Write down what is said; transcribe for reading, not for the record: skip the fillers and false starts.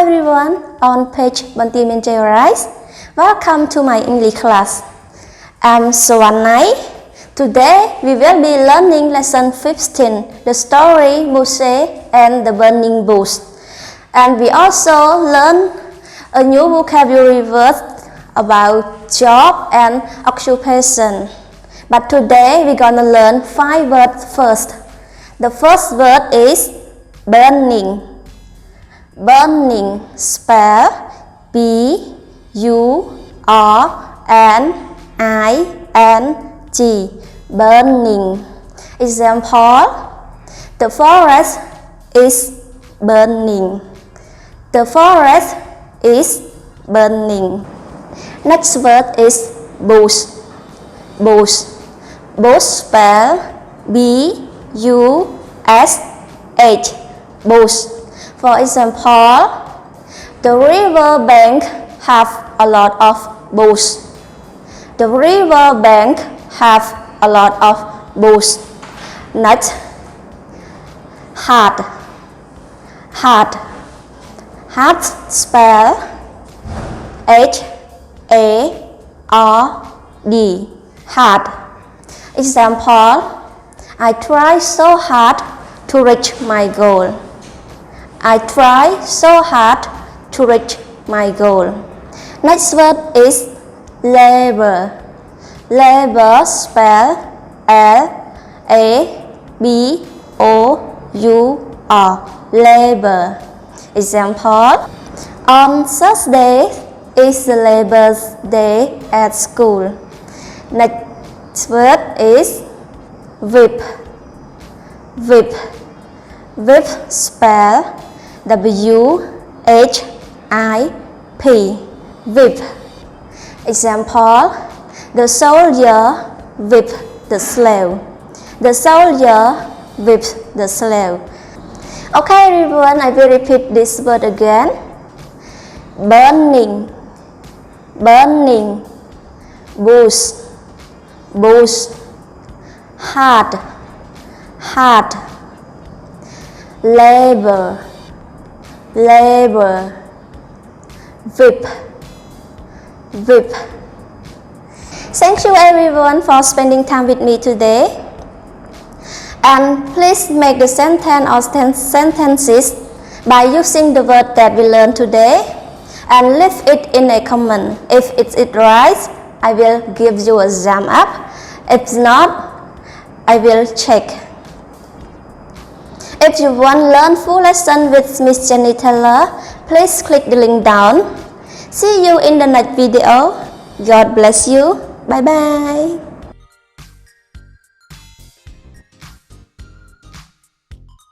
everyone on page Banti Rise. Welcome to my English class. I'm Sotheany. Today we will be learning lesson 15, the story Moses and the burning bush. And we also learn a new vocabulary word about job and occupation. But today we're gonna learn 5 words first. The first word is burning. Burning, spell B-U-R-N-I-N-G, burning. Example, the forest is burning. The forest is burning. Next word is bush. Bush. Bush spell B-U-S-H, bush. For example, the river bank have a lot of bush. The river bank have a lot of bush. Next, hard. Hard. Hard spell H-A-R-D, hard. Example, I try so hard to reach my goal. I try so hard to reach my goal. Next word is labor. Labor spell L-A-B-O-U-R, labor. Example, on Thursday is the Labor's Day at school. Next word is whip. Whip. Whip spell W-H-I-P, whip. Example, the soldier whipped the slave. The soldier whipped the slave. Okay everyone, I will repeat this word again. Burning. Burning. Bush. Bush. Hard. Hard. Labor. Labor. Whip. Whip. Thank you everyone for spending time with me today. And please make the sentence or sentences by using the word that we learned today and leave it in a comment. If it's right, I will give you a thumb up. If not, I will check. If you want to learn full lesson with Miss Jenny Taylor, please click the link down. See you in the next video. God bless you. Bye bye.